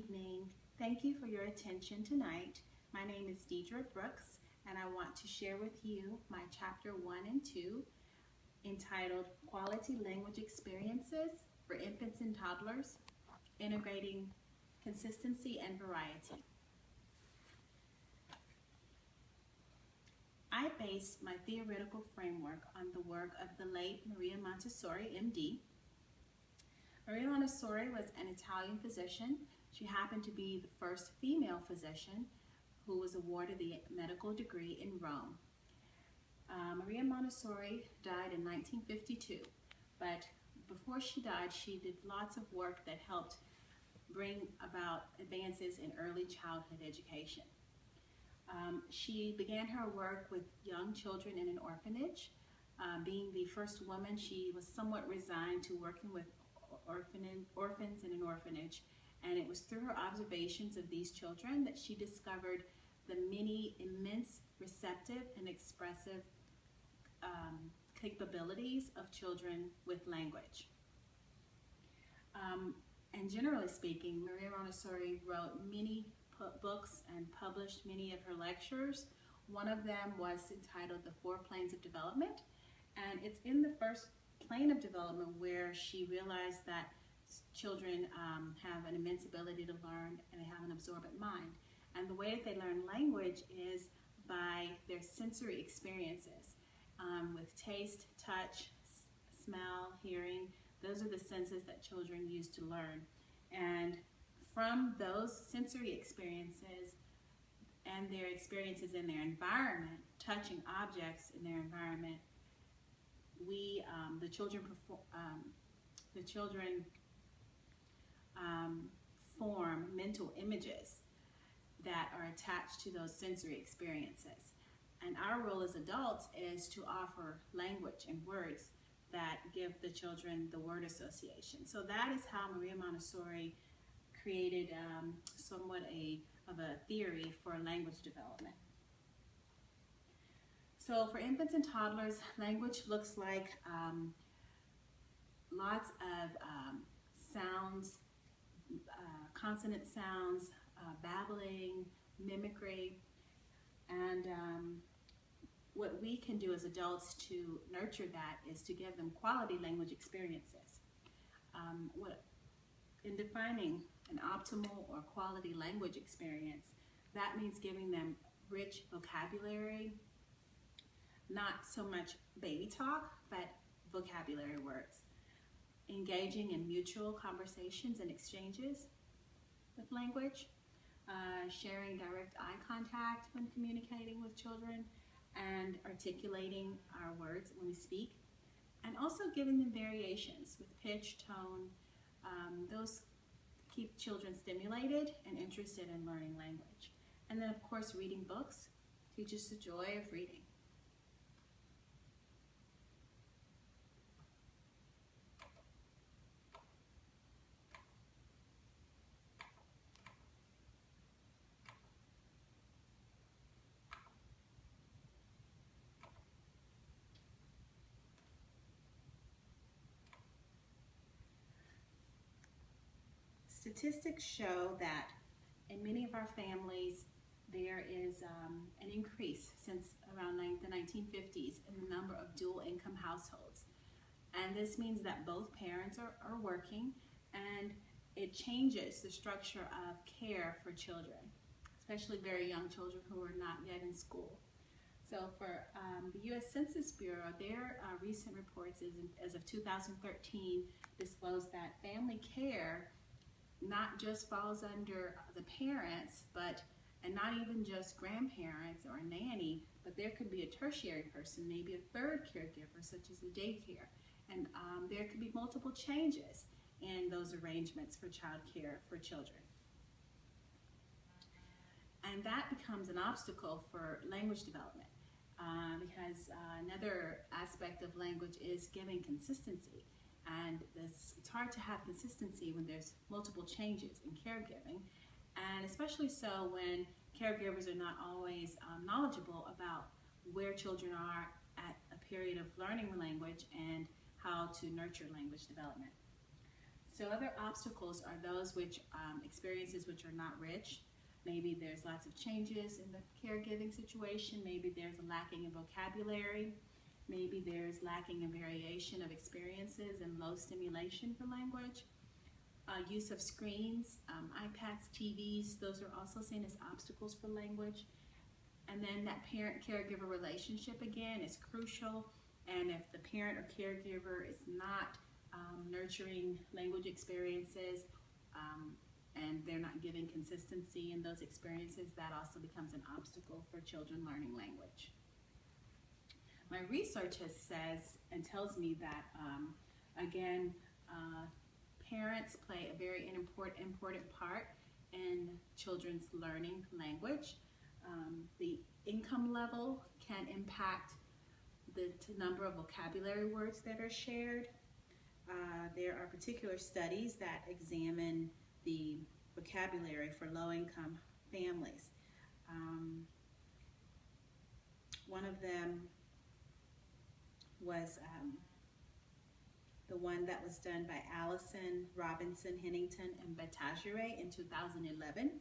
evening. Thank you for your attention tonight. My name is Deidre Brooks, and I want to share with you my chapter 1 and 2 entitled Quality Language Experiences for Infants and Toddlers, Integrating Consistency and Variety. I based my theoretical framework on the work of the late Maria Montessori, MD. Maria Montessori was an Italian physician. She happened to be the first female physician who was awarded the medical degree in Rome. Maria Montessori died in 1952, but before she died, she did lots of work that helped bring about advances in early childhood education. She began her work with young children in an orphanage. Being the first woman, she was somewhat resigned to working with orphans in an orphanage, and it was through her observations of these children that she discovered the many immense receptive and expressive capabilities of children with language. And generally speaking, Maria Montessori wrote many books and published many of her lectures. One of them was entitled The Four Planes of Development, and it's in the first plane of development where she realized that children have an immense ability to learn and they have an absorbent mind. And the way that they learn language is by their sensory experiences with taste, touch, smell, hearing. Those are the senses that children use to learn. And from those sensory experiences and their experiences in their environment, touching objects in their environment, the children form mental images that are attached to those sensory experiences. And our role as adults is to offer language and words that give the children the word association. So that is how Maria Montessori created somewhat of a theory for language development. So for infants and toddlers, language looks like lots of sounds, consonant sounds, babbling, mimicry, and what we can do as adults to nurture that is to give them quality language experiences. In defining an optimal or quality language experience, that means giving them rich vocabulary, not so much baby talk, but vocabulary words. Engaging in mutual conversations and exchanges with language, sharing direct eye contact when communicating with children, and articulating our words when we speak, and also giving them variations with pitch, tone. Those keep children stimulated and interested in learning language. And then, of course, reading books teaches the joy of reading. Statistics show that in many of our families there is an increase since around the 1950s in the number of dual income households. And this means that both parents are working, and it changes the structure of care for children, especially very young children who are not yet in school. So for the U.S. Census Bureau, their recent reports as of 2013 disclosed that family care not just falls under the parents, and not even just grandparents or a nanny, but there could be a tertiary person, maybe a third caregiver, such as a daycare. And there could be multiple changes in those arrangements for child care for children. And that becomes an obstacle for language development because another aspect of language is giving consistency. And it's hard to have consistency when there's multiple changes in caregiving, and especially so when caregivers are not always knowledgeable about where children are at a period of learning language and how to nurture language development. So other obstacles are those which experiences which are not rich. Maybe there's lots of changes in the caregiving situation. Maybe there's a lacking in vocabulary. Maybe there's lacking in variation of experiences and low stimulation for language. Use of screens, iPads, TVs, those are also seen as obstacles for language. And then that parent-caregiver relationship, again, is crucial. And if the parent or caregiver is not nurturing language experiences, and they're not giving consistency in those experiences, that also becomes an obstacle for children learning language. My research says and tells me that, again, parents play a very important part in children's learning language. The income level can impact the number of vocabulary words that are shared. There are particular studies that examine the vocabulary for low-income families. One of them was the one that was done by Allison, Robinson, Hennington, and Batajere in 2011.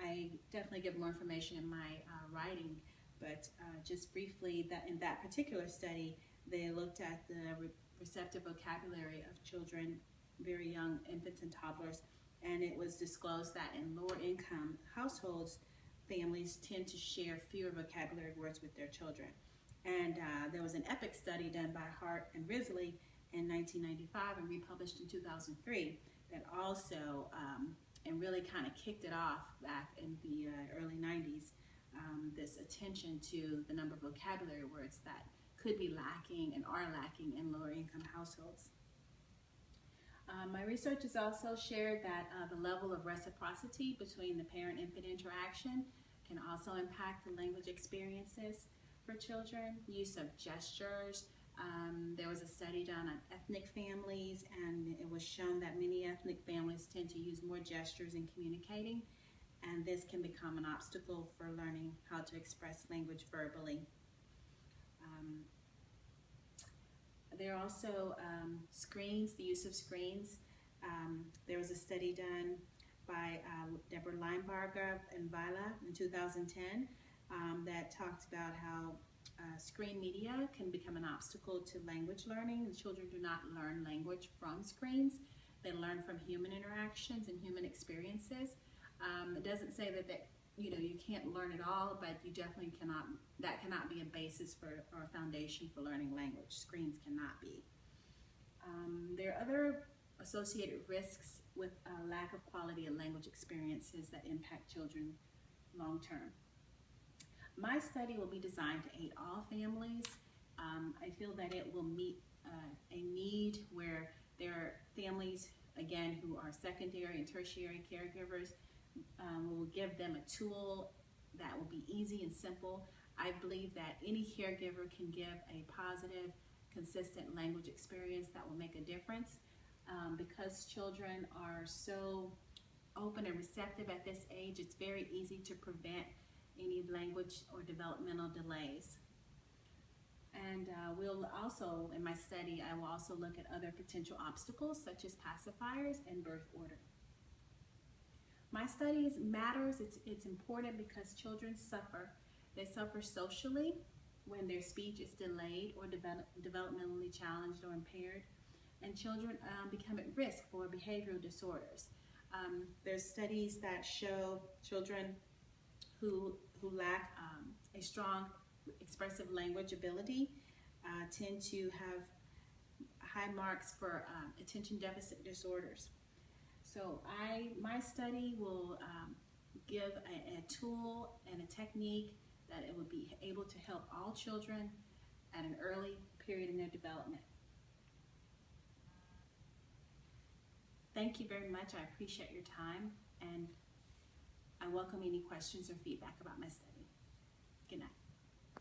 I definitely give more information in my writing, but just briefly, that in that particular study, they looked at the receptive vocabulary of children, very young infants and toddlers, and it was disclosed that in lower income households, families tend to share fewer vocabulary words with their children. And there was an EPIC study done by Hart and Risley in 1995 and republished in 2003 that also, and really kind of kicked it off back in the early 90s, this attention to the number of vocabulary words that could be lacking and are lacking in lower income households. My research has also shared that the level of reciprocity between the parent-infant interaction can also impact the language experiences for children. Use of gestures. There was a study done on ethnic families, and it was shown that many ethnic families tend to use more gestures in communicating, and this can become an obstacle for learning how to express language verbally. There are also screens, the use of screens. There was a study done by Deborah Linebarger and Vila in 2010 that talked about how screen media can become an obstacle to language learning. The children do not learn language from screens. They learn from human interactions and human experiences. It doesn't say that you can't learn it all, but you definitely cannot, that cannot be a basis for or a foundation for learning language. Screens cannot be. There are other associated risks with lack of quality of language experiences that impact children long term. My study will be designed to aid all families. I feel that it will meet a need where there are families, again, who are secondary and tertiary caregivers. We'll give them a tool that will be easy and simple. I believe that any caregiver can give a positive, consistent language experience that will make a difference. Because children are so open and receptive at this age, it's very easy to prevent any language or developmental delays. And we'll also, in my study, I will also look at other potential obstacles such as pacifiers and birth order. My study matters. It's important because children suffer. They suffer socially when their speech is delayed or developmentally challenged or impaired, and children become at risk for behavioral disorders. There's studies that show children who lack a strong expressive language ability tend to have high marks for attention deficit disorders. So my study will give a tool and a technique that it would be able to help all children at an early period in their development. Thank you very much. I appreciate your time, and I welcome any questions or feedback about my study. Good night.